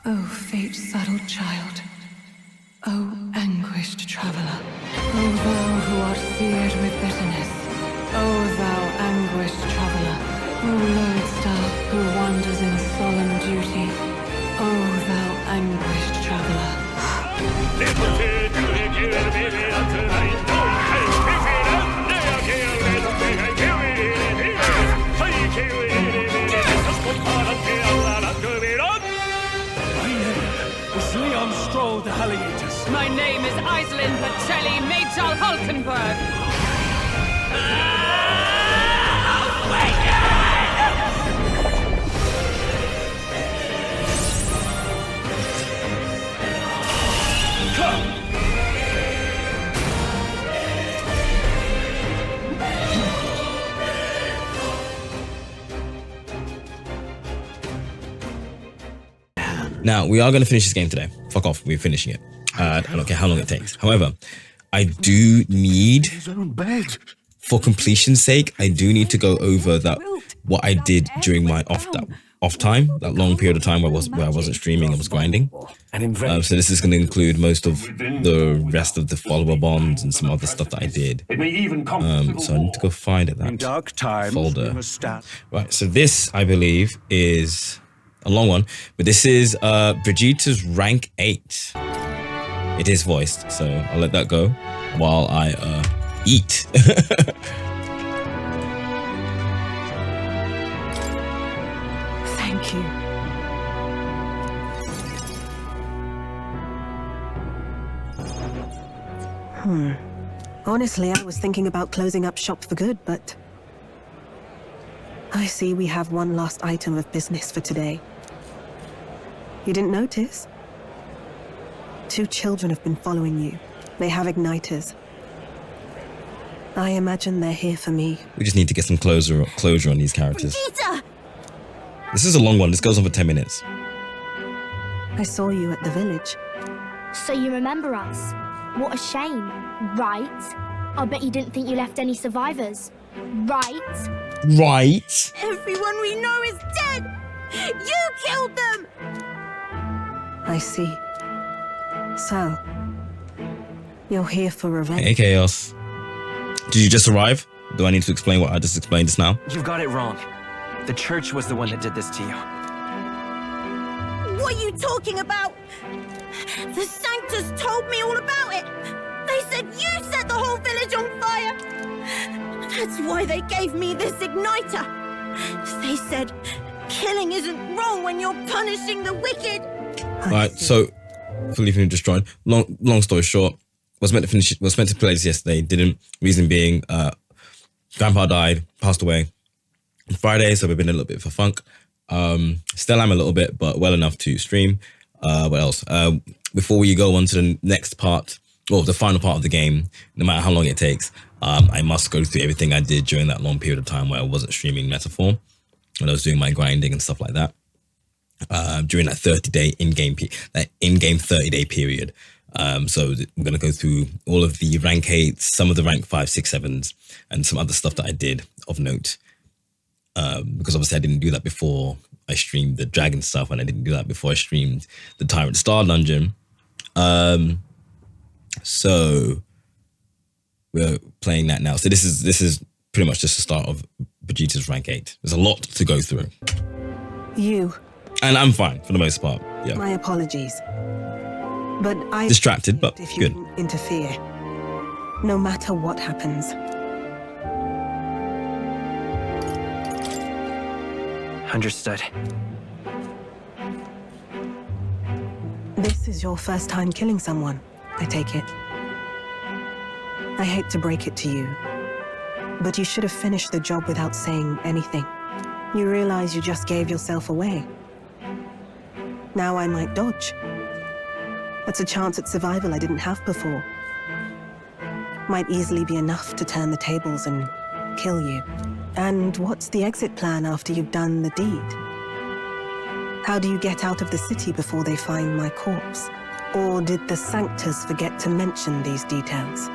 O fate-saddled child, O anguished traveler, O thou who art seared with bitterness, O thou anguished traveler, O lodestar who wanders in solemn duty, O thou anguished traveler. The Halliators. My name is Iselin Pacelli Majal Hulkenberg. Now, we are going to finish this game today. Fuck off, we're finishing it. I don't care how long it takes. However, I do need, for completion's sake, I do need to go over what I did during my off time, that long period of time where I wasn't streaming, I was grinding. So this is going to include most of the rest of the follower bonds and some other stuff that I did. So I need to go find it, that folder. Right, so this, I believe, is a long one, but this is Vegeta's rank 8. It is voiced, so I'll let that go while I eat. Thank you. Honestly, I was thinking about closing up shop for good, but I see we have one last item of business for today. You didn't notice? 2 children have been following you. They have igniters. I imagine they're here for me. We just need to get some closure on these characters. Vegeta! This is a long one. This goes on for 10 minutes. I saw you at the village. So you remember us? What a shame, right? I bet you didn't think you left any survivors, right? Right. Everyone we know is dead! You killed them! I see. So, you're here for revenge. Hey, Chaos. Did you just arrive? Do I need to explain what I just explained just now? You've got it wrong. The church was the one that did this to you. What are you talking about? The Sanctus told me all about it. They said you set the whole village on fire. That's why they gave me this igniter. They said killing isn't wrong when you're punishing the wicked. Right, so for leaving him destroyed. Long story short, was meant to play this yesterday, didn't. Reason being, Grandpa died, passed away on Friday, so we've been a little bit for funk. Still am a little bit, but well enough to stream. What else? Before we go on to the next part, or the final part of the game, no matter how long it takes, I must go through everything I did during that long period of time where I wasn't streaming Metaphor, when I was doing my grinding and stuff like that. During that 30-day in-game 30-day period. So we're going to go through all of the rank 8s, some of the rank 5, 6, 7s, and some other stuff that I did of note. Because obviously I didn't do that before I streamed the dragon stuff, and I didn't do that before I streamed the Tyrant Star Dungeon. So we're playing that now. So this is pretty much just the start of Vegeta's rank 8. There's a lot to go through. And I'm fine for the most part. Yeah. My apologies. But I distracted, but if good. You interfere, no matter what happens. Understood. This is your first time killing someone, I take it. I hate to break it to you, but you should have finished the job without saying anything. You realize you just gave yourself away. Now I might dodge. That's a chance at survival I didn't have before. Might easily be enough to turn the tables and kill you. And what's the exit plan after you've done the deed? How do you get out of the city before they find my corpse? Or did the Sanctus forget to mention these details?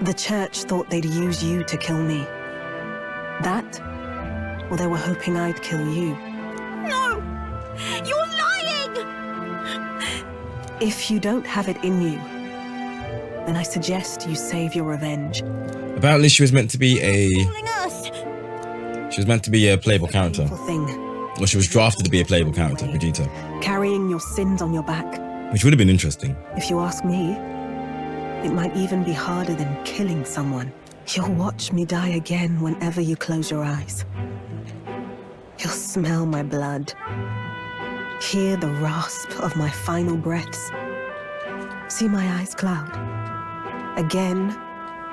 The church thought they'd use you to kill me. That? Or they were hoping I'd kill you? No! You're lying! If you don't have it in you, then I suggest you save your revenge. Apparently, she was meant to be Fooling us! she was meant to be a playable character. Painful thing. Or she was drafted to be a playable character, Vegeta, Carrying your sins on your back. which would have been interesting. If you ask me, it might even be harder than killing someone. You'll watch me die again whenever you close your eyes. You'll smell my blood. Hear the rasp of my final breaths. See my eyes cloud. Again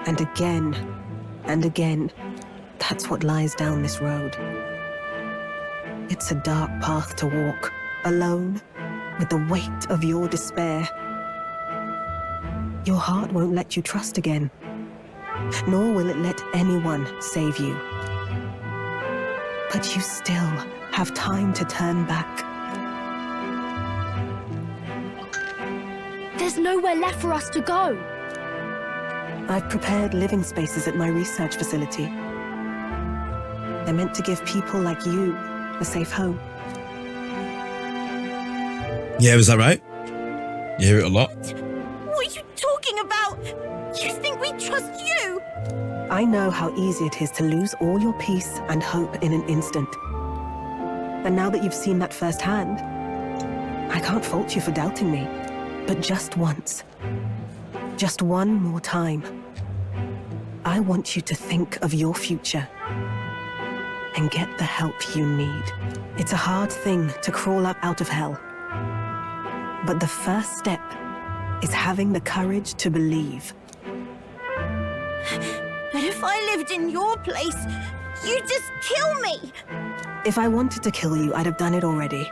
and again and again. That's what lies down this road. It's a dark path to walk, alone, with the weight of your despair. Your heart won't let you trust again, nor will it let anyone save you. But you still have time to turn back. There's nowhere left for us to go. I've prepared living spaces at my research facility. They're meant to give people like you a safe home. Yeah, was that right? You hear it a lot? What are you talking about? You think we trust you? I know how easy it is to lose all your peace and hope in an instant. And now that you've seen that firsthand, I can't fault you for doubting me. But just once, just one more time, I want you to think of your future and get the help you need. It's a hard thing to crawl up out of hell. But the first step is having the courage to believe. But if I lived in your place, you'd just kill me! If I wanted to kill you, I'd have done it already.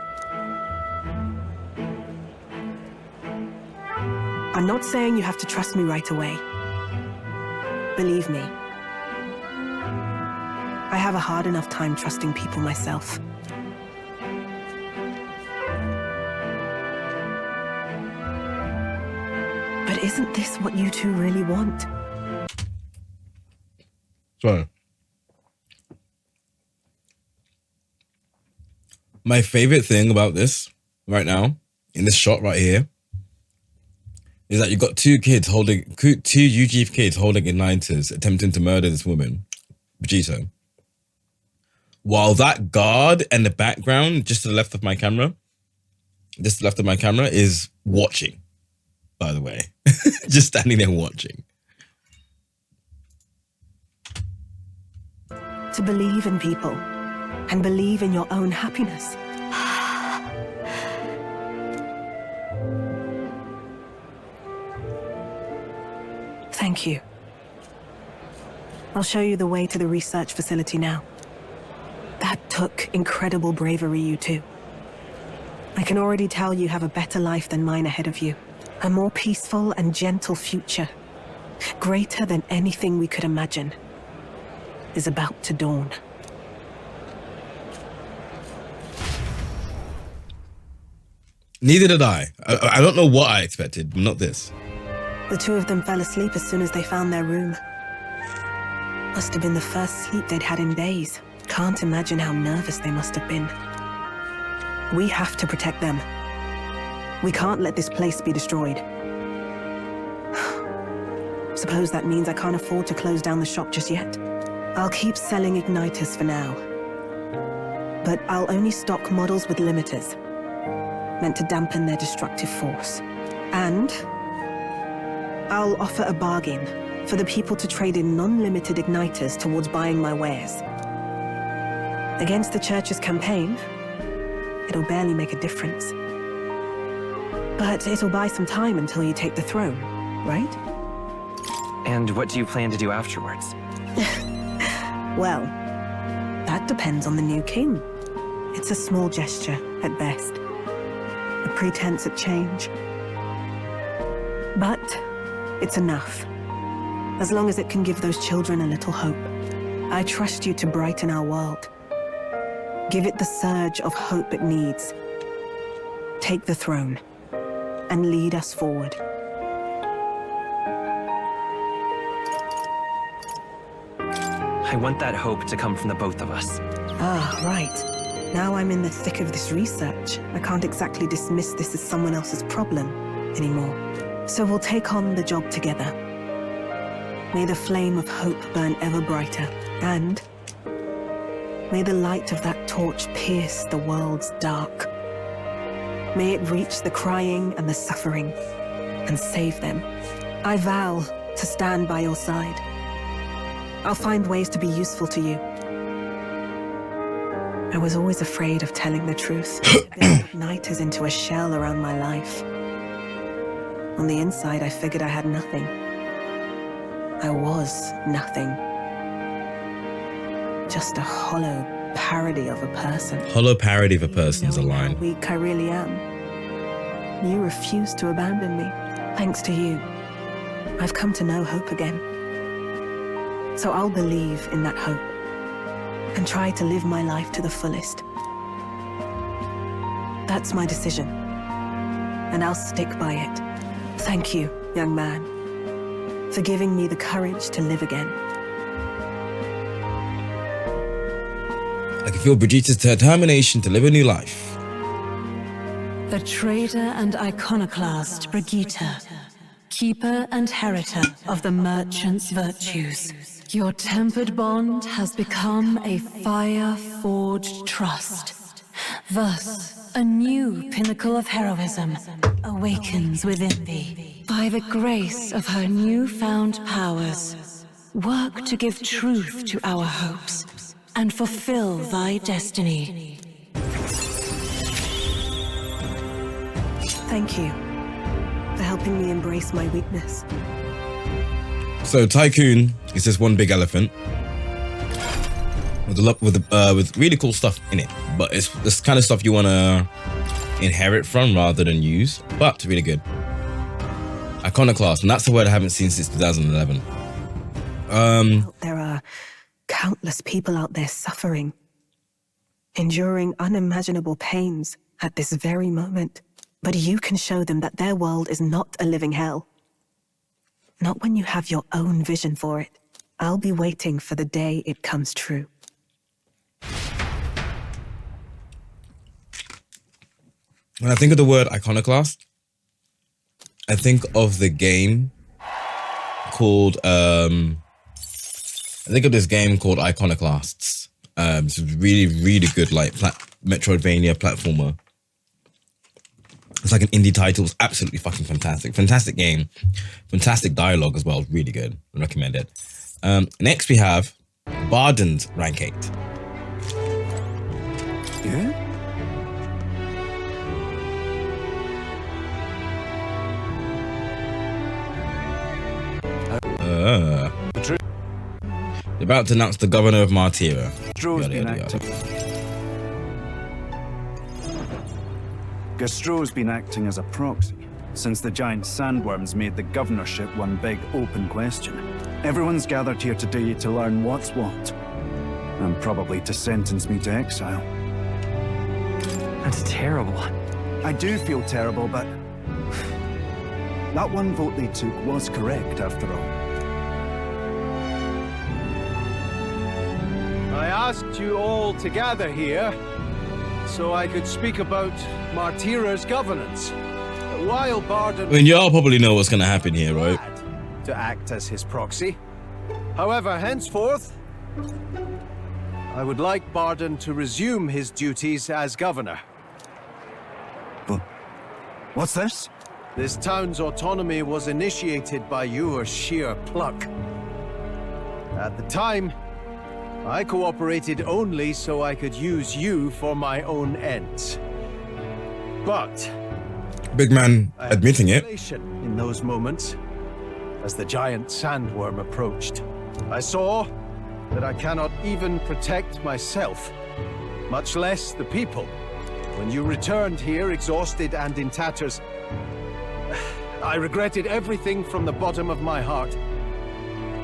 I'm not saying you have to trust me right away. Believe me, I have a hard enough time trusting people myself. But isn't this what you two really want? So, my favorite thing about this right now, in this shot right here, is that you've got two UG kids holding igniters, attempting to murder this woman, Vegeta. While that guard in the background, just to the left of my camera, is watching, by the way. Just standing there watching. To believe in people and believe in your own happiness. Thank you. I'll show you the way to the research facility now. That took incredible bravery, you two. I can already tell you have a better life than mine ahead of you. A more peaceful and gentle future, greater than anything we could imagine, is about to dawn. Neither did I. I don't know what I expected, but not this. The two of them fell asleep as soon as they found their room. Must have been the first sleep they'd had in days. Can't imagine how nervous they must have been. We have to protect them. We can't let this place be destroyed. Suppose that means I can't afford to close down the shop just yet. I'll keep selling igniters for now. But I'll only stock models with limiters, meant to dampen their destructive force. And I'll offer a bargain for the people to trade in non-limited igniters towards buying my wares. Against the church's campaign, it'll barely make a difference. But it'll buy some time until you take the throne, right? And what do you plan to do afterwards? Well, that depends on the new king. It's a small gesture, at best. A pretense at change. But it's enough. As long as it can give those children a little hope. I trust you to brighten our world. Give it the surge of hope it needs. Take the throne and lead us forward. I want that hope to come from the both of us. Ah, right. Now I'm in the thick of this research. I can't exactly dismiss this as someone else's problem anymore. So we'll take on the job together. May the flame of hope burn ever brighter, and may the light of that torch pierce the world's dark. May it reach the crying and the suffering, and save them. I vow to stand by your side. I'll find ways to be useful to you. I was always afraid of telling the truth. It built nighters into a shell around my life. On the inside, I figured I had nothing. I was nothing. Just a hollow parody of a person. Hollow parody of a person is a line. How weak I really am. You refused to abandon me. Thanks to you, I've come to know hope again. So I'll believe in that hope and try to live my life to the fullest. That's my decision, and I'll stick by it. Thank you, young man, for giving me the courage to live again. I can feel Brigitta's determination to live a new life. The trader and iconoclast Brigitta, keeper and heritor of the merchant's virtues. Your tempered bond has become a fire-forged trust. Thus, a new pinnacle of heroism awakens within thee. By the grace of her newfound powers, work to give truth to our hopes and fulfill thy destiny. Thank you for helping me embrace my weakness. So Tycoon is just one big elephant with really cool stuff in it, but it's this kind of stuff you want to inherit from rather than use, but really good. Iconoclast, and that's the word I haven't seen since 2011. There are countless people out there suffering, enduring unimaginable pains at this very moment. But you can show them that their world is not a living hell. Not when you have your own vision for it. I'll be waiting for the day it comes true. When I think of the word iconoclast, I think of the game called I think of this game called Iconoclasts. It's a really good like Metroidvania platformer. It's like an indie title. It's absolutely fucking fantastic. Fantastic game. Fantastic dialogue as well. Really good. I recommend it. Next we have Barden's rank 8. Yeah? They're about to announce the governor of Martira. Gastro's been acting as a proxy since the giant sandworms made the governorship one big open question. Everyone's gathered here today to learn what's what, and probably to sentence me to exile. That's terrible. I do feel terrible, but that one vote they took was correct after all. I asked you all to gather here so I could speak about Martira's governance. While Barden... I mean, y'all probably know what's going to happen here, right? ...to act as his proxy. However, henceforth, I would like Barden to resume his duties as governor. But what's this? This town's autonomy was initiated by your sheer pluck. At the time, I cooperated only so I could use you for my own ends. But... Big man admitting it. In those moments, as the giant sandworm approached, I saw that I cannot even protect myself, much less the people. When you returned here exhausted and in tatters, I regretted everything from the bottom of my heart.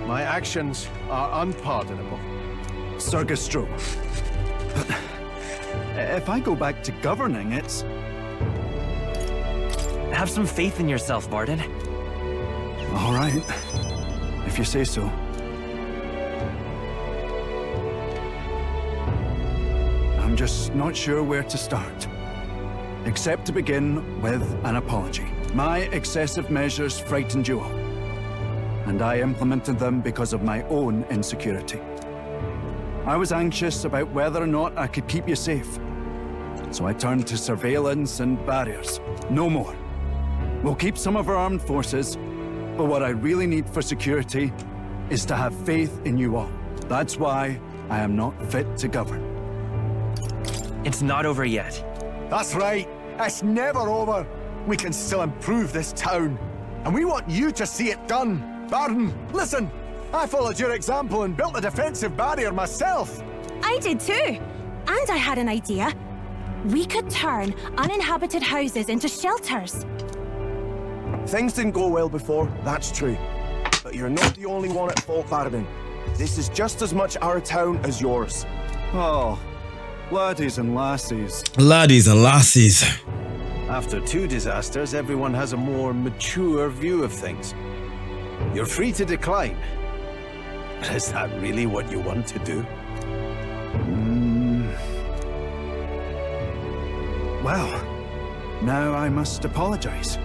My actions are unpardonable. Sir Gastro, if I go back to governing, it's... Have some faith in yourself, Barden. All right, if you say so. I'm just not sure where to start. Except to begin with an apology. My excessive measures frightened you all, and I implemented them because of my own insecurity. I was anxious about whether or not I could keep you safe, so I turned to surveillance and barriers. No more. We'll keep some of our armed forces, but what I really need for security is to have faith in you all. That's why I am not fit to govern. It's not over yet. That's right. It's never over. We can still improve this town. And we want you to see it done. Barden, listen. I followed your example and built a defensive barrier myself. I did too. And I had an idea. We could turn uninhabited houses into shelters. Things didn't go well before, that's true. But you're not the only one at fault, Barden. This is just as much our town as yours. Oh, laddies and lassies. Laddies and lassies. After 2 disasters, everyone has a more mature view of things. You're free to decline. But is that really what you want to do? Well, now I must apologize.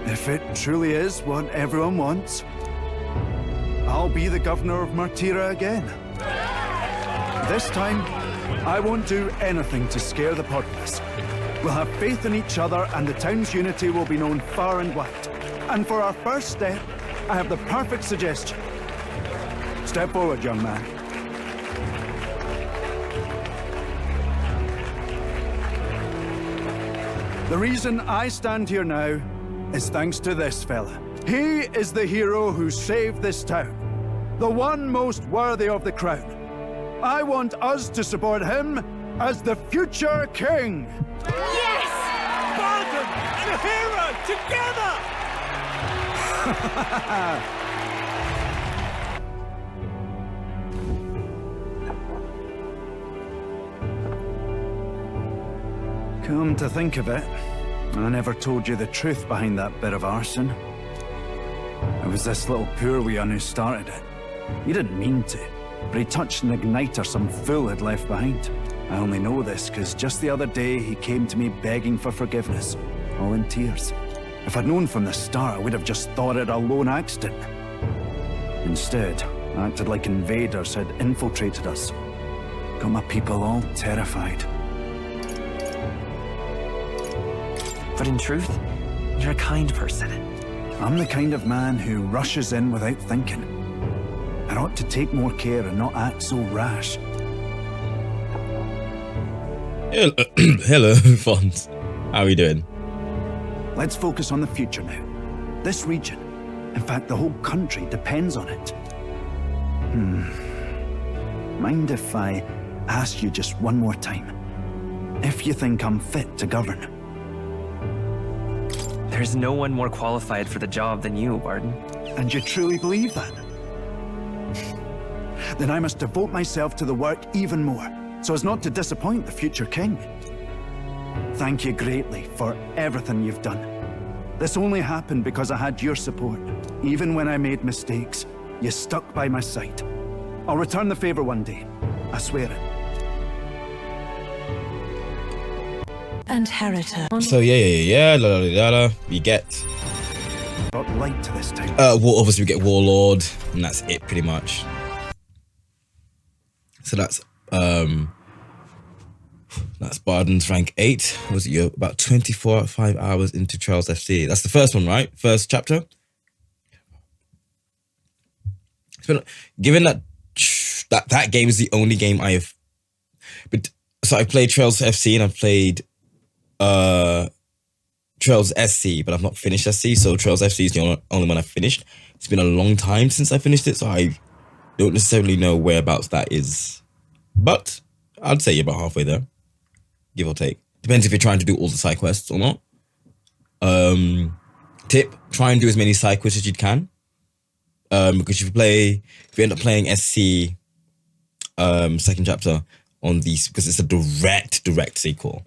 If it truly is what everyone wants, I'll be the governor of Martira again. This time, I won't do anything to scare the populace. We'll have faith in each other and the town's unity will be known far and wide. And for our first step, I have the perfect suggestion. Step forward, young man. The reason I stand here now is thanks to this fella. He is the hero who saved this town. The one most worthy of the crown. I want us to support him as the future king. Yes! Barden and a hero together! Come to think of it, I never told you the truth behind that bit of arson. It was this little poor wee un who started it. He didn't mean to, but he touched an igniter some fool had left behind. I only know this because just the other day he came to me begging for forgiveness, all in tears. If I'd known from the start, I would have just thought it a lone accident. Instead, I acted like invaders had infiltrated us. Got my people all terrified. But in truth, you're a kind person. I'm the kind of man who rushes in without thinking. I ought to take more care and not act so rash. Hello, Fons. How are we doing? Let's focus on the future now. This region, in fact the whole country, depends on it. Mind if I ask you just one more time? If you think I'm fit to govern? There's no one more qualified for the job than you, Barden. And you truly believe that? Then I must devote myself to the work even more, so as not to disappoint the future king. Thank you greatly for everything you've done. This only happened because I had your support. Even when I made mistakes, you stuck by my side. I'll return the favor one day. I swear it. And Heritor. So yeah. We get Brought light to this town. obviously we get Warlord, and that's it pretty much. So that's Barden's rank 8. Was it you're about 5 hours into Trials FC? That's the first one, right? First chapter. It's been, given that game is the only game I have. But so I played Trials FC and I've played Trials SC, but I've not finished SC. So Trials FC is the only one I've finished. It's been a long time since I finished it, so I don't necessarily know whereabouts that is. But I'd say you're about halfway there, give or take. Depends if you're trying to do all the side quests or not. Tip: try and do as many side quests as you can. Because if you end up playing SC second chapter on these, because it's a direct sequel.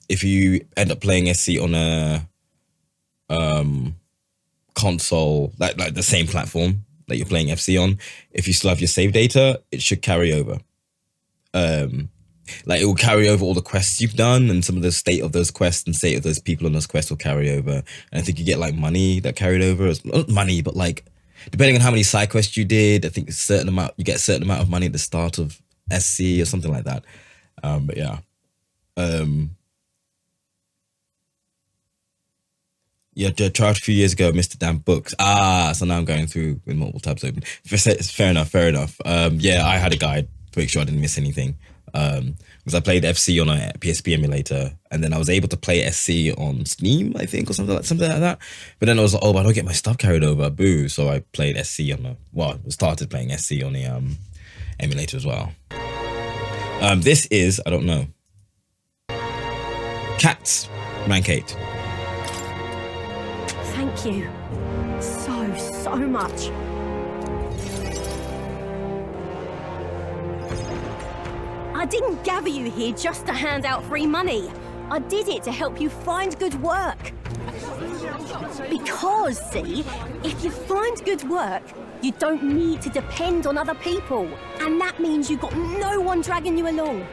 If you end up playing SC on a console, like the same platform that you're playing FC on, if you still have your save data, it should carry over. like it will carry over all the quests you've done, and some of the state of those quests and state of those people on those quests will carry over. And I think you get like money that carried over. It's not money, but like depending on how many side quests you did, I think a certain amount you get a certain amount of money at the start of SC or something like that. But yeah. Yeah, tried a few years ago, Mr. Damn Books. So now I'm going through with multiple tabs open. Fair enough. Yeah, I had a guide to make sure I didn't miss anything. Because I played FC on a PSP emulator, and then I was able to play SC on Steam, I think, or something like that. But then I was like, oh, but I don't get my stuff carried over. Boo. So I played SC on started playing SC on the emulator as well. This is, I don't know. Cats, rank 8. Thank you. So much. I didn't gather you here just to hand out free money. I did it to help you find good work. Because, see, if you find good work, you don't need to depend on other people. And that means you've got no one dragging you along.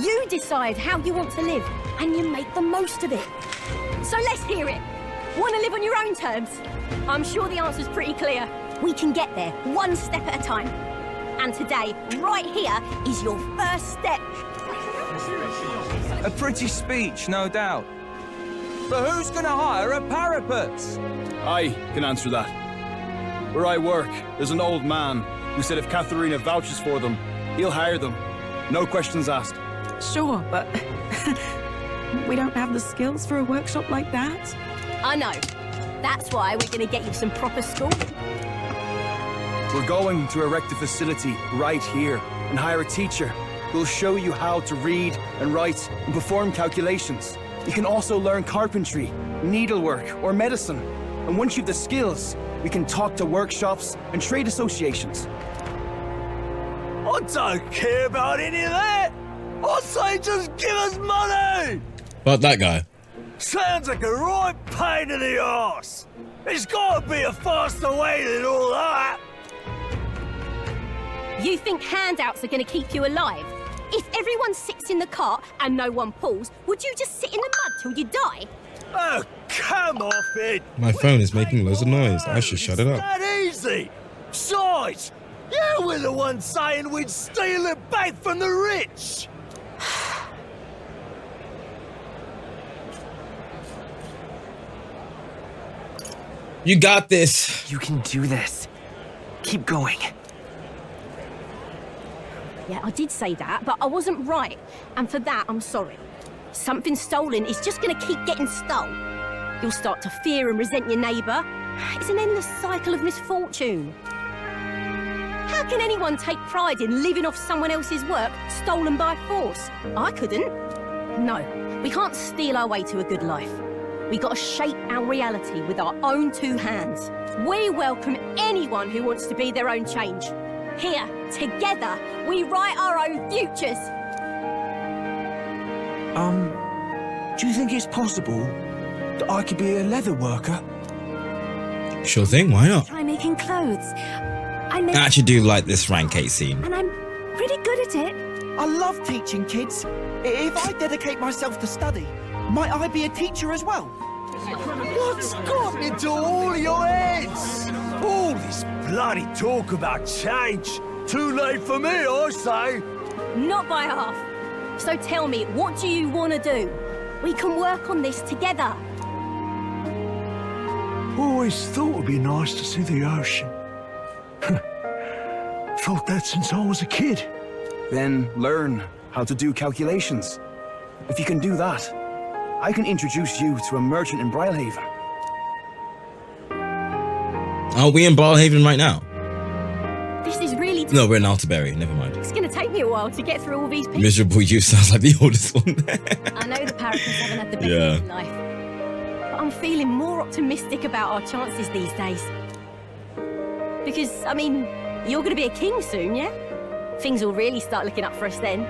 You decide how you want to live, and you make the most of it. So let's hear it. Want to live on your own terms? I'm sure the answer's pretty clear. We can get there, one step at a time. And today, right here, is your first step. A pretty speech, no doubt. But who's gonna hire a parapet? I can answer that. Where I work, there's an old man who said if Katharina vouches for them, he'll hire them. No questions asked. Sure, but we don't have the skills for a workshop like that. I know. That's why we're gonna get you some proper schooling. We're going to erect a facility right here and hire a teacher who'll show you how to read and write and perform calculations. You can also learn carpentry, needlework, or medicine. And once you've the skills, we can talk to workshops and trade associations. I don't care about any of that. I say just give us money. But that guy. Sounds like a right pain in the arse. There's gotta be a faster way than all that. You think handouts are going to keep you alive? If everyone sits in the cart and no one pulls, would you just sit in the mud till you die? Oh, come off it! My phone is making loads of noise. I should shut it up. That easy. Besides, you were the one saying we'd steal it back from the rich. You got this. You can do this. Keep going. Yeah, I did say that, but I wasn't right. And for that, I'm sorry. Something stolen is just going to keep getting stole. You'll start to fear and resent your neighbour. It's an endless cycle of misfortune. How can anyone take pride in living off someone else's work stolen by force? I couldn't. No, we can't steal our way to a good life. We got to shape our reality with our own 2 hands. We welcome anyone who wants to be their own change. Here, together, we write our own futures. Do you think it's possible that I could be a leather worker? Sure thing, why not? Try making clothes. I actually do like this rank 8 scene. And I'm pretty good at it. I love teaching kids. If I dedicate myself to study, might I be a teacher as well? What's gotten into all your heads? All this bloody talk about change. Too late for me, I say. Not by half. So tell me, what do you want to do? We can work on this together. Always thought it'd be nice to see the ocean. Thought that since I was a kid. Then learn how to do calculations. If you can do that, I can introduce you to a merchant in Brylehaven. Are we in Brylehaven right now? This is really... No, we're in Alterbury. Never mind. It's going to take me a while to get through all these people. Miserable you sounds like the oldest one. I know the parakeets haven't had the best of life. But I'm feeling more optimistic about our chances these days. Because, I mean, you're going to be a king soon, yeah? Things will really start looking up for us then.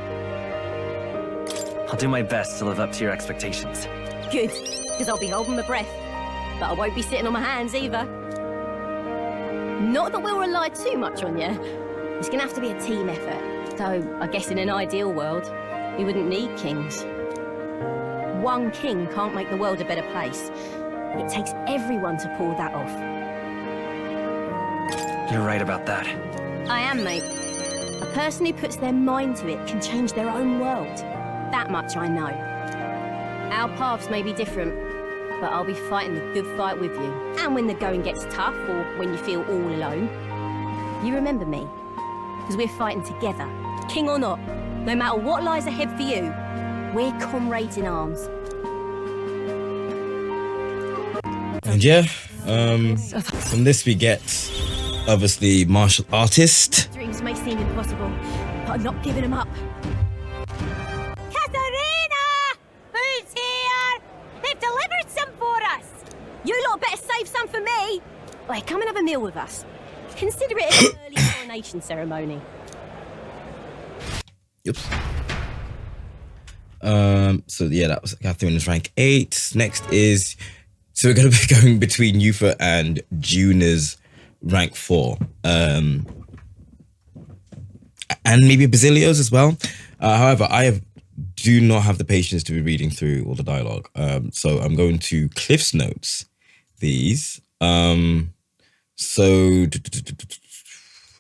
I'll do my best to live up to your expectations. Good, because I'll be holding my breath. But I won't be sitting on my hands either. Not that we'll rely too much on you. It's going to have to be a team effort. Though, I guess in an ideal world, We wouldn't need kings. One king can't make the world a better place. It takes everyone to pull that off. You're right about that. I am, mate. A person who puts their mind to it can change their own world. That much I know. Our paths may be different, but I'll be fighting the good fight with you. And when the going gets tough, or when you feel all alone, you remember me. Because we're fighting together, king or not. No matter what lies ahead for you, we're comrades in arms. And yeah, from this we get, obviously, martial artist. Dreams may seem impossible, but I'm not giving them up. Katharina! Who's here? They've delivered some for us! You lot better save some for me! Wait, come and have a meal with us. Consider it an early coronation ceremony. Oops. So yeah, that was Catherine's rank 8. Next is, so we're going to be going between Yufa and Juna's rank 4. And maybe Basilio's as well. However, do not have the patience to be reading through all the dialogue. So I'm going to Cliff's notes these. So I'm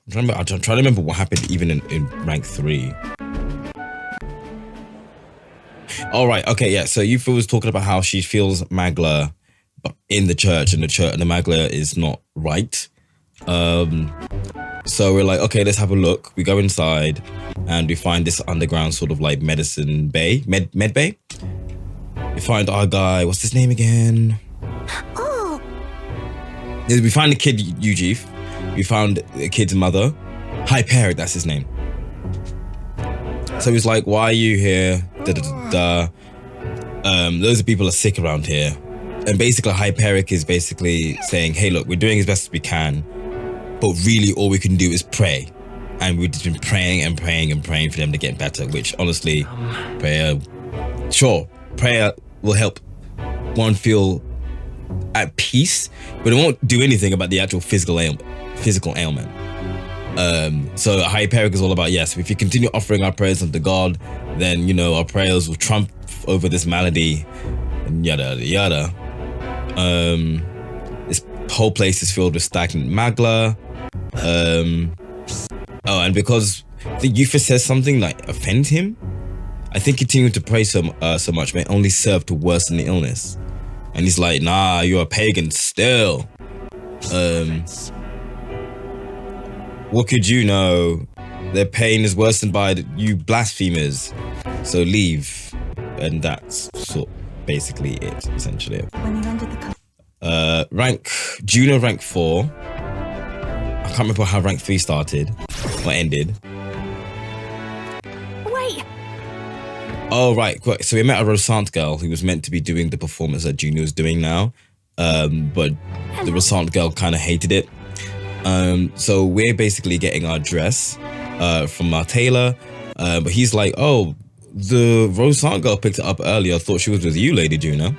trying to remember what happened even in rank 3. All right, okay, yeah. So Yufa was talking about how she feels Magla in the church, and the Magla is not right. So we're like, okay, let's have a look. We go inside and we find this underground sort of like medicine bay, med bay. We find our guy, what's his name again? Oh. We find the kid Eugene. We found the kid's mother. Hyperic, that's his name. So he's like, why are you here? Loads of people are sick around here. And basically Hyperic is basically saying, hey, look, we're doing as best as we can, but really all we can do is pray. And we've just been praying and praying and praying for them to get better, which honestly, prayer will help one feel at peace, but it won't do anything about the actual physical ailment. So Hyperic is all about, yes, if we continue offering our prayers unto God, then, you know, our prayers will trump over this malady and yada yada. This whole place is filled with stagnant magla. And because the Yufa says something like offends him, I think continuing to pray so much may only serve to worsen the illness. And he's like, nah, you're a pagan still. What could you know? Their pain is worsened by you blasphemers. So leave. And that's basically it, essentially. When you ended the Juno rank 4. I can't remember how rank 3 started or ended. Wait. Oh, right. So we met a Rosant girl who was meant to be doing the performance that Juno is doing now. But the Rosant girl kind of hated it. So we're basically getting our dress from our tailor. But he's like, oh, the Rosant girl picked it up earlier. I thought she was with you, Lady Juno.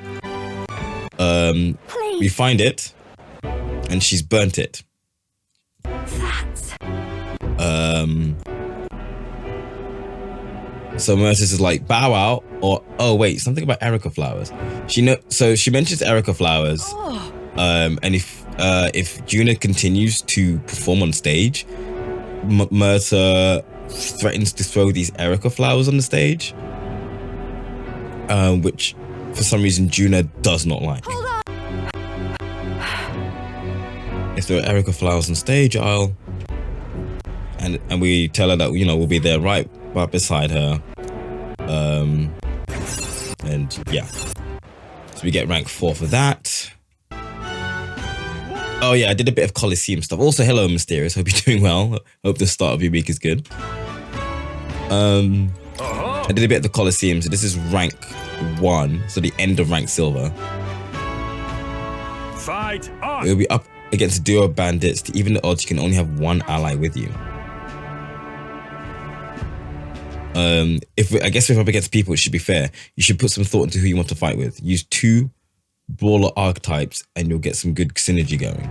We find it, and she's burnt it. So Mertis is like, bow out, or oh wait, something about Erica flowers. So she mentions Erica flowers. And if Juna continues to perform on stage, Myrta threatens to throw these Erica flowers on the stage, which for some reason Juna does not like. If there are Erica flowers on stage, and we tell her that, you know, we'll be there right beside her. And yeah, so we get rank 4 for that. Oh yeah, I did a bit of Colosseum stuff. Also, hello Mysterious, hope you're doing well. Hope the start of your week is good. I did a bit of the Colosseum, so this is rank 1, so the end of rank Silver. Fight on! It'll be up against a duo of bandits. To even the odds, you can only have one ally with you. I guess if we're up against people, it should be fair. You should put some thought into who you want to fight with. Use 2 brawler archetypes and you'll get some good synergy going.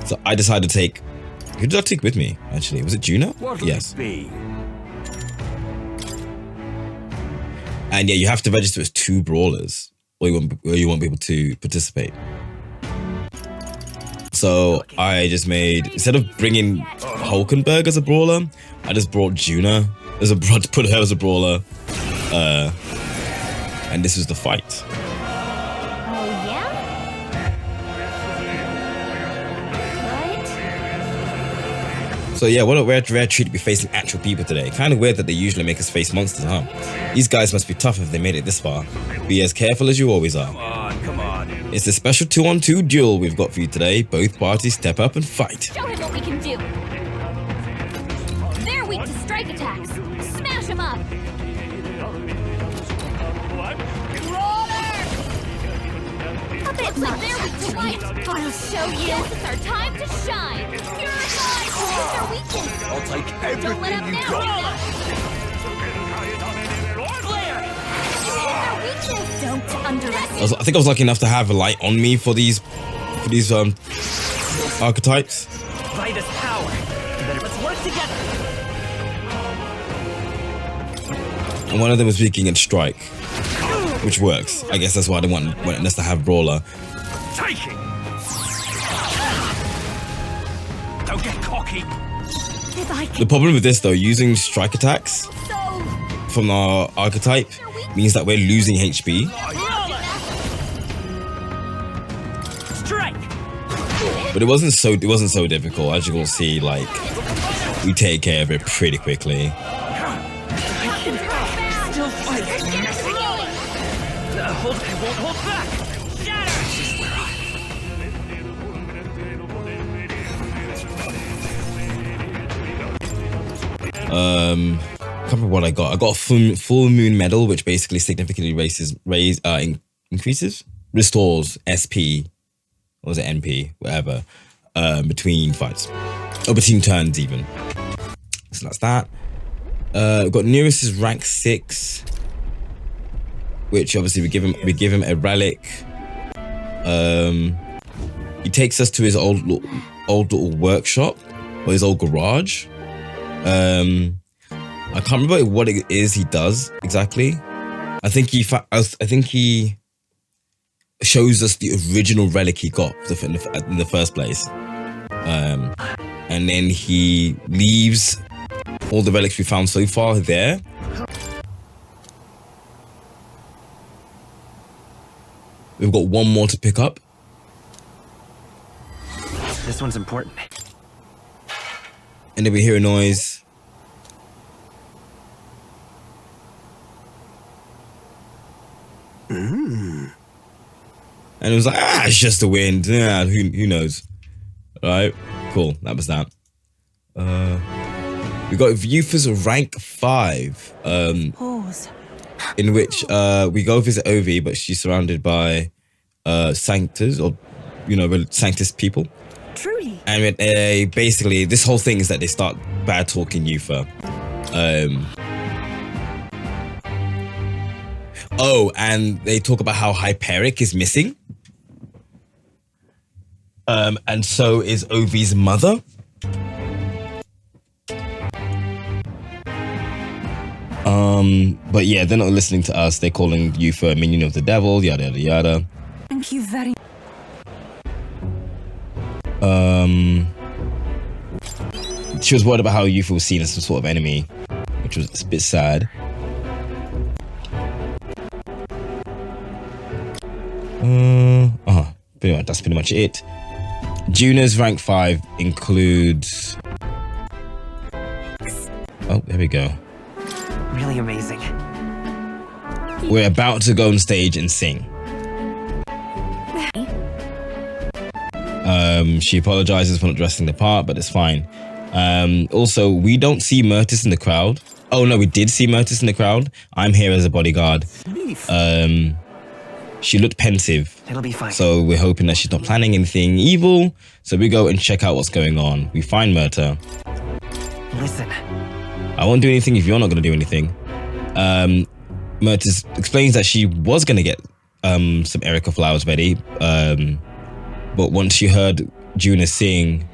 So I decided to take... Who did I take with me, actually? Was it Juno? What'll yes. it be? And yeah, you have to register as 2 brawlers, or you won't be able to participate. So I just made, instead of bringing Hulkenberg as a brawler, I just brought Juna as put her as a brawler. And this was the fight. So yeah, what a rare treat to be facing actual people today. Kind of weird that they usually make us face monsters, huh? These guys must be tough if they made it this far. Be as careful as you always are. Come on. It's a special 2-on-2 duel we've got for you today. Both parties step up and fight. Show him what we can do. They're weak to strike attacks. Smash them up. A bit like they're weak to light. I'll show you. It's our time to shine. Purify. Use their weakness. I'll take Don't let everything up you now. got. Their weakness. Don't underestimate. I think I was lucky enough to have a light on me for these archetypes. By this power, let's work together. And one of them was weak against strike, which works. I guess that's why I didn't want us to have brawler. Taking. Don't get cocky. The problem with this though, using strike attacks from our archetype means that we're losing HP. Strike. But it wasn't so difficult. As you will see, like we take care of it pretty quickly. Still fighting. I won't hold back. Can't remember what I got. I got a full moon medal, which basically significantly restores SP, or was it NP, whatever, between fights or between turns even. So that's that. We've got Nereus's rank 6, which obviously we give him a relic. He takes us to his old little workshop, or his old garage. I can't remember what it is he does exactly. I think he shows us the original relic he got in the first place, and then he leaves all the relics we found so far there. We've got one more to pick up. This one's important. And then we hear a noise. And it was like, it's just the wind. Yeah, who knows? All right, cool. That was that. We got Youth's rank 5. Pause. In which we go visit Ovi, but she's surrounded by Sanctus, or Sanctus people. Truly. And basically, this whole thing is that they start bad talking Yufa. Oh, and they talk about how Hyperic is missing. And so is Ovi's mother. But yeah, they're not listening to us. They're calling Yufa a minion of the devil, yada yada yada. Thank you very much. She was worried about how Yufa was seen as some sort of enemy, which was a bit sad. That's pretty much it. Juna's rank 5 includes... Oh, there we go. Really amazing. We're about to go on stage and sing. She apologizes for not dressing the part, but it's fine. Also, we don't see Myrtis in the crowd. Oh no, we did see Myrtis in the crowd. I'm here as a bodyguard. She looked pensive. It'll be fine. So we're hoping that she's not planning anything evil. So we go and check out what's going on. We find Myrta. Listen. I won't do anything if you're not going to do anything. Myrta explains that she was going to get some Erica flowers ready. But once she heard Juna sing,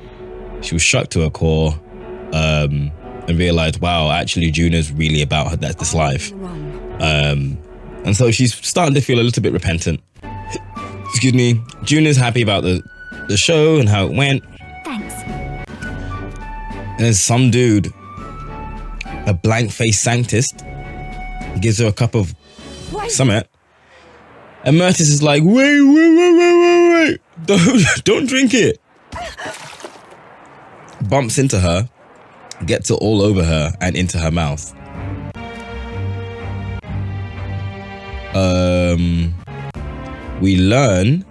she was shocked to her core and realized, wow, actually Juna's really about this life. And so she's starting to feel a little bit repentant. Excuse me. June is happy about the show and how it went. Thanks. And there's some dude, a blank-faced sanctist, gives her a cup of summit. And Myrtis is like, wait. Don't drink it. Bumps into her, gets it all over her and into her mouth. We learn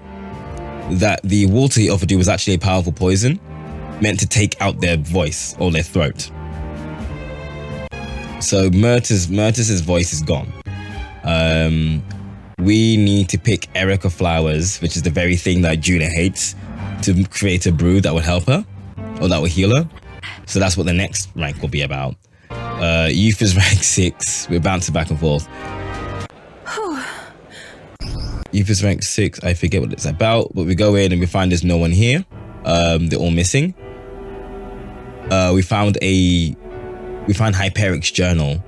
that the water he offered you was actually a powerful poison meant to take out their voice or their throat. So Myrtis's voice is gone. We need to pick Erica flowers, which is the very thing that Juna hates, to create a brew that would help her or that would heal her. So that's what the next rank will be about. Youth is rank 6. We're bouncing back and forth. Youth is rank 6. I forget what it's about, but we go in and we find there's no one here. They're all missing. We find Hyperic's journal,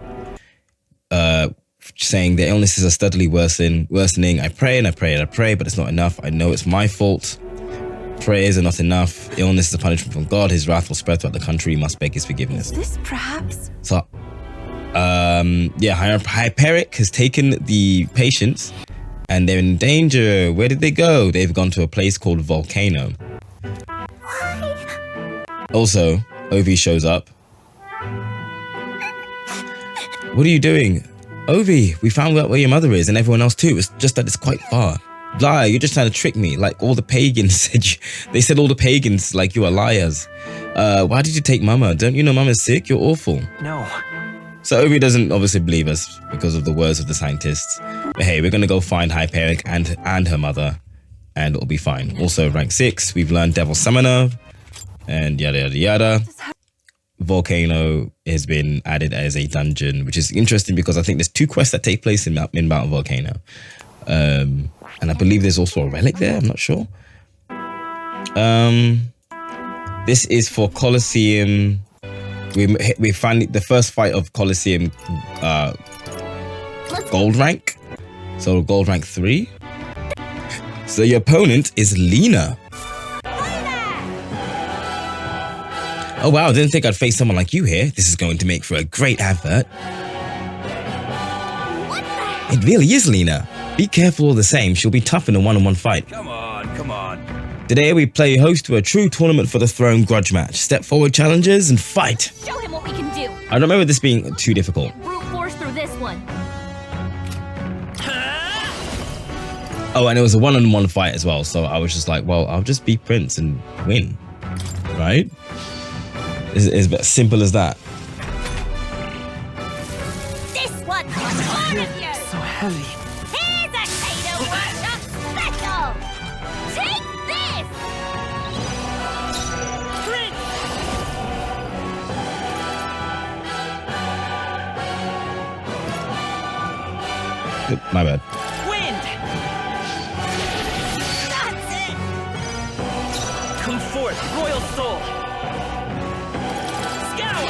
saying the illnesses are steadily worsening. I pray and I pray and I pray, but it's not enough. I know it's my fault. Prayers are not enough. Illness is a punishment from God. His wrath will spread throughout the country. We must beg his forgiveness. Is this perhaps? So, Hyperic has taken the patients and they're in danger. Where did they go? They've gone to a place called Volcano. Also, Ovi shows up. What are you doing? Ovi, we found out where your mother is and everyone else too. It's just that it's quite far. Lie, you're just trying to trick me. Like all the pagans said they said all the pagans like you are liars. Why did you take Mama? Don't you know Mama's sick? You're awful. No. So Ovi doesn't obviously believe us because of the words of the scientists. But hey, we're gonna go find Hyperic and her mother and it'll be fine. Also rank 6, we've learned Devil Summoner and yada yada yada. Volcano has been added as a dungeon, which is interesting because I think there's 2 quests that take place in Mount Volcano. And I believe there's also a relic there, I'm not sure. This is for Colosseum. We find the first fight of Colosseum gold rank. So gold rank 3. So your opponent is Lena. Oh wow, didn't think I'd face someone like you here. This is going to make for a great advert. It really is Lena. Be careful all the same, she'll be tough in a one-on-one fight. Come on. Today we play host to a true tournament for the throne grudge match. Step forward challengers and fight. Show him what we can do. I don't remember this being too difficult. Brute force through this one. Oh, and it was a one-on-one fight as well, so I was just like, well, I'll just be Prince and win. Right? It's as simple as that. This one comes on of you. So heavy. Here's a Kano Workshop special. Take this. My bad. Wind. That's it. Come forth, royal soul. Scour.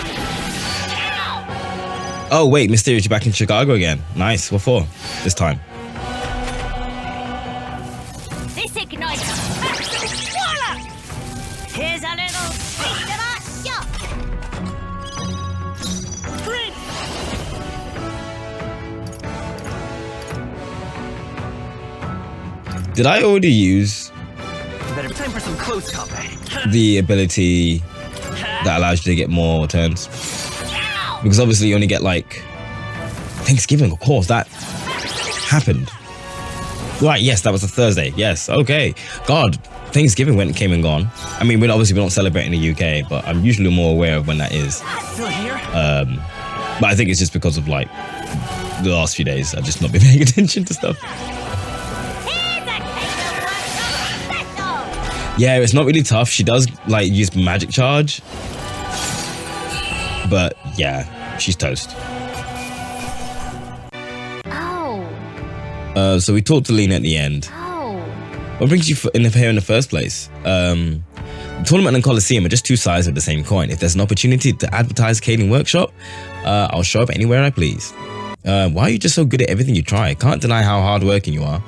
Oh wait, Mysterious, you're back in Chicago again. Nice. What for? This time. This ignites absolute wallop. Here's a little taste of our shop. Did I already use Better time for some close combat. the ability that allows you to get more turns? Because obviously you only get like Thanksgiving, of course, that happened. Right, yes, that was a Thursday. Yes, okay. God, Thanksgiving came and gone. I mean, we don't celebrate in the UK, but I'm usually more aware of when that is. Still here? But I think it's just because of like the last few days. I've just not been paying attention to stuff. Yeah, it's not really tough. She does like use magic charge. But yeah, she's toast. Oh. So we talked to Lena at the end. Oh. What brings you here in the first place? The tournament and Colosseum are just 2 sides of the same coin. If there's an opportunity to advertise Caden Workshop, I'll show up anywhere I please. Why are you just so good at everything you try? Can't deny how hardworking you are.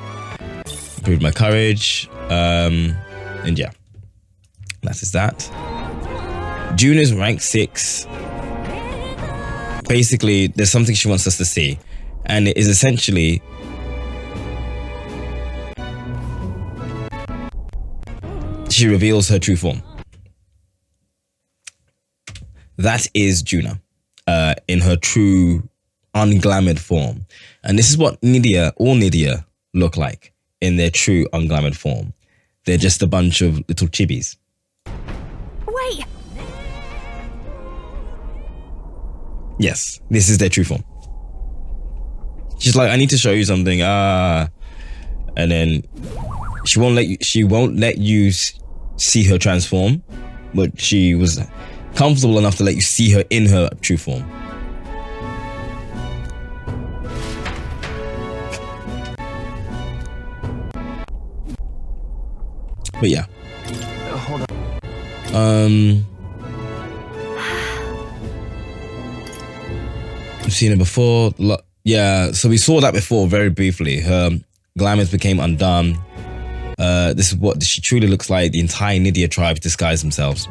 Improved my courage. And yeah, that is that. Juna's rank 6. Basically, there's something she wants us to see, and it is essentially she reveals her true form. That is Juna, in her true unglamoured form. And this is what all Nydia look like in their true unglamoured form. They're just a bunch of little chibis. Wait! Yes, this is their true form. She's like, I need to show you something. And then she won't let you see her transform, but she was comfortable enough to let you see her in her true form. But yeah. Hold on. We've seen it before. Yeah, so we saw that before very briefly. Her glamours became undone. This is what she truly looks like. The entire Nydia tribe disguise themselves.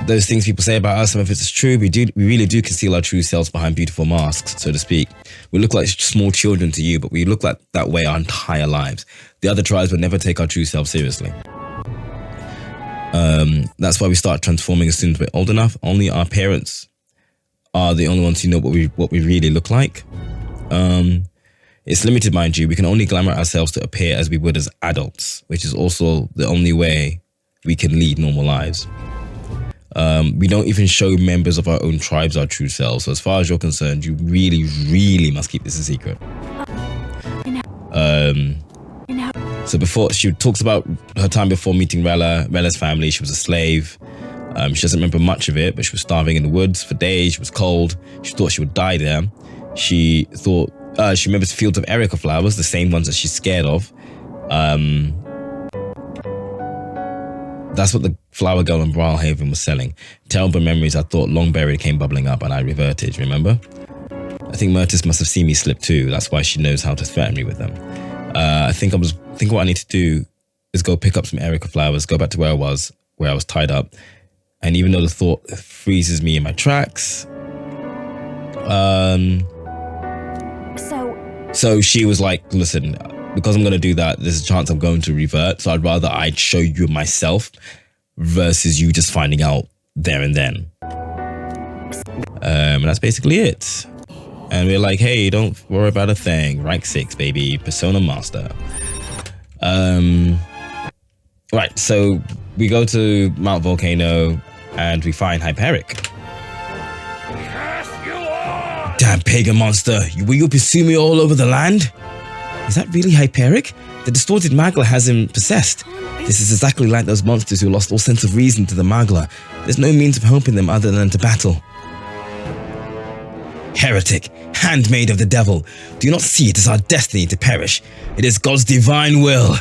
Those things people say about us, some of it is true. We really do conceal our true selves behind beautiful masks, so to speak. We look like small children to you, but we look like that way our entire lives. The other tribes would never take our true selves seriously. That's why we start transforming as soon as we're old enough. Only our parents are the only ones who know what we really look like. It's limited, mind you. We can only glamour ourselves to appear as we would as adults, which is also the only way we can lead normal lives. We don't even show members of our own tribes our true selves. So as far as you're concerned, you really, really must keep this a secret. So before, she talks about her time before meeting Rella's family. She was a slave. She doesn't remember much of it, but she was starving in the woods for days. She was cold. She thought she would die there. She remembers fields of Erica flowers, the same ones that she's scared of. That's what the flower girl in Brawlhaven was selling. Terrible memories I thought long buried came bubbling up, and I reverted, remember? I think Myrtis must have seen me slip too. That's why she knows how to threaten me with them. I think what I need to do is go pick up some Erica flowers, go back to where I was tied up. And even though the thought freezes me in my tracks, so she was like, listen, because I'm going to do that, there's a chance I'm going to revert. So I'd rather I'd show you myself versus you just finding out there and then. And that's basically it. And we're like, hey, don't worry about a thing. Rank 6, baby. Persona Master. Right, so we go to Mount Volcano and we find Hyperic. Damn pagan monster, will you pursue me all over the land? Is that really Hyperic? The distorted Magla has him possessed. This is exactly like those monsters who lost all sense of reason to the Magla. There's no means of helping them other than to battle. Heretic, handmaid of the devil, do you not see it is our destiny to perish? It is God's divine will.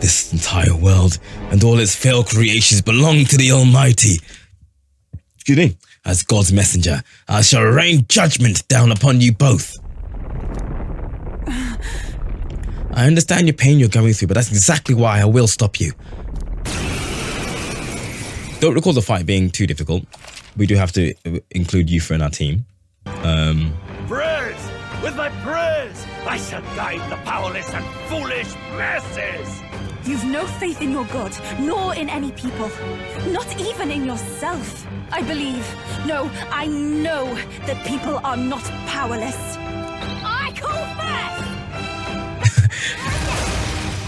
This entire world and all its failed creations belong to the Almighty. Excuse me. As God's messenger, I shall rain judgment down upon you both. I understand your pain you're going through, but that's exactly why I will stop you. Don't recall the fight being too difficult. We do have to include you in our team. Prayers! With my prayers, I shall guide the powerless and foolish masses! You've no faith in your God, nor in any people. Not even in yourself. I believe, no, I know that people are not powerless. I call first!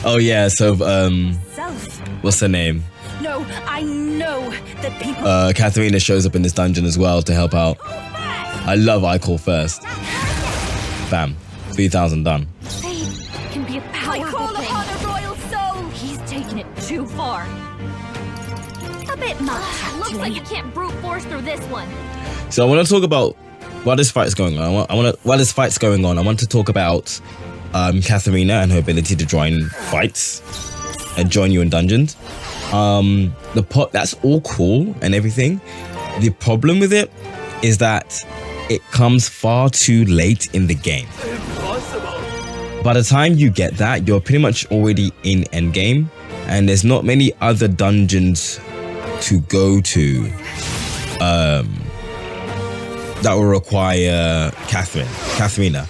Oh yeah, so what's her name? No, I know that people... Katharina shows up in this dungeon as well to help out. I love I call first. Bam. 3,000 done. Faith can be a powerful thing. I call upon a royal soul! He's taken it too far. A bit much. Looks like you can't brute force through this one. So I want to talk about while this fight's going on. While this fight's going on, I want to talk about Katharina and her ability to join fights and join you in dungeons. That's all cool and everything. The problem with it is that it comes far too late in the game. Impossible. By the time you get that, you're pretty much already in endgame, and there's not many other dungeons to go to that will require Katharina.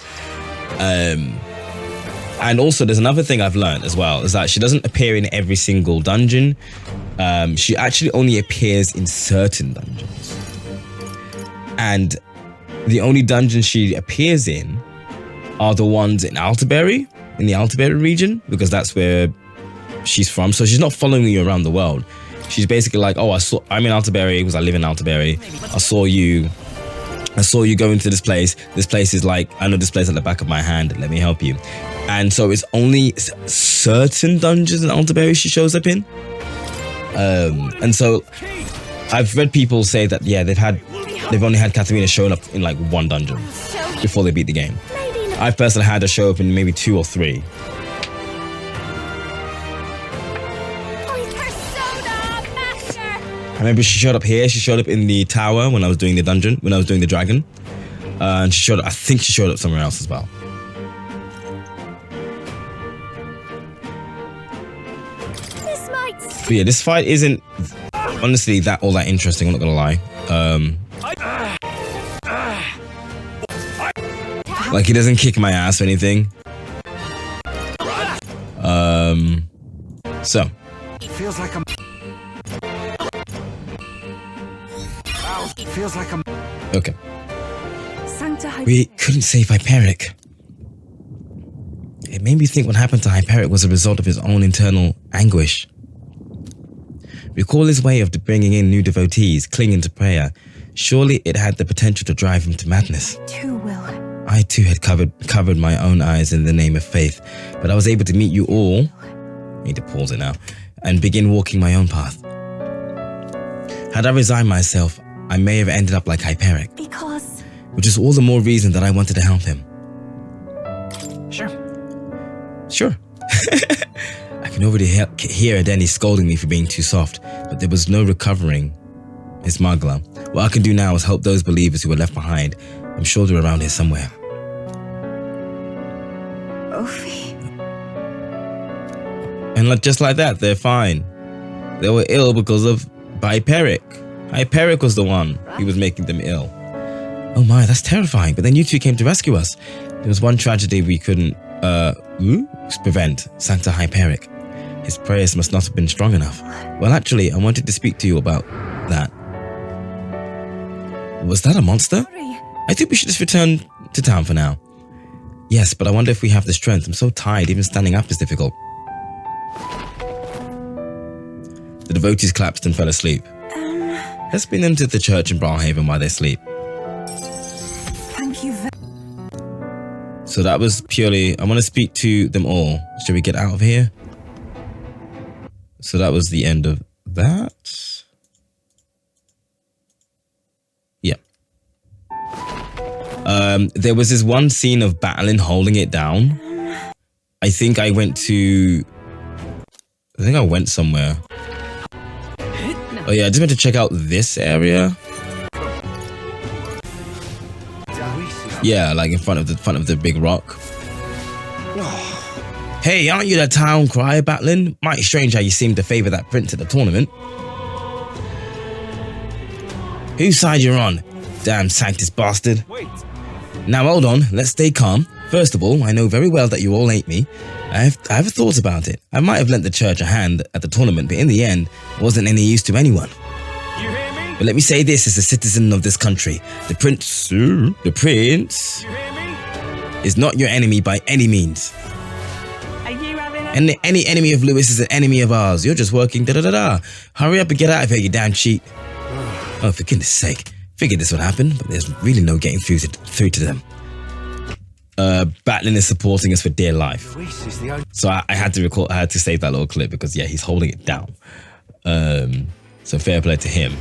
And also, there's another thing I've learned as well, is that she doesn't appear in every single dungeon. She actually only appears in certain dungeons. And the only dungeons she appears in are the ones in Altaberry, in the Altaberry region, because that's where she's from. So she's not following you around the world. She's basically like, oh, I'm in Altaberry because I live in Altaberry. I saw you go into this place. This place is like, I know this place at the back of my hand. Let me help you. And so it's only certain dungeons in Altaberry she shows up in. And so I've read people say that, yeah, they've only had Katharina showing up in like one dungeon before they beat the game. I've personally had her show up in maybe 2 or 3. I remember she showed up here. She showed up in the tower when I was doing the dungeon, when I was doing the dragon. And she showed up, I think she showed up somewhere else as well. But yeah, this fight isn't honestly all that interesting, I'm not gonna lie. Like, he doesn't kick my ass or anything. So. It feels like I'm... Feels like I'm... Okay. We couldn't save Hyperic. It made me think what happened to Hyperic was a result of his own internal anguish. Recall his way of bringing in new devotees, clinging to prayer. Surely it had the potential to drive him to madness. Too will. I too had covered my own eyes in the name of faith, but I was able to meet you all. I need to pause it now and begin walking my own path. Had I resigned myself, I may have ended up like Hyperic. Because... Which is all the more reason that I wanted to help him. Sure. I can already hear Denny scolding me for being too soft, but there was no recovering his Magla. What I can do now is help those believers who were left behind. I'm sure they're around here somewhere. Ophi. And just like that, they're fine. They were ill because of Hyperic. Hyperic was the one who was making them ill. Oh my, that's terrifying. But then you two came to rescue us. There was one tragedy we couldn't prevent. Sancta Hyperic. His prayers must not have been strong enough. Well, actually, I wanted to speak to you about that. Was that a monster? I think we should just return to town for now. Yes, but I wonder if we have the strength. I'm so tired, even standing up is difficult. The devotees collapsed and fell asleep. Let's bring them to the church in Brawlhaven while they sleep. Thank you very... So that was purely, I want to speak to them all. Should we get out of here? So that was the end of that. Yeah. There was this one scene of Battling holding it down. I think I went somewhere. Oh yeah, I just went to check out this area. Yeah, like in front of the big rock. Hey, aren't you the town crier, Battling? Mighty strange how you seem to favour that prince at the tournament. Whose side you're on? Damn Sanctus bastard. Now hold on, let's stay calm. First of all, I know very well that you all hate me. I have thoughts about it. I might have lent the church a hand at the tournament, but in the end, it wasn't any use to anyone. You hear me? But let me say this as a citizen of this country. The prince is not your enemy by any means. Are you having a... And any enemy of Lewis is an enemy of ours. You're just working da-da-da-da. Hurry up and get out of here, you damn cheat. Oh, for goodness sake. Figured this would happen, but there's really no getting through to them. Battling is supporting us for dear life. So I had to save that little clip because yeah, he's holding it down. So fair play to him.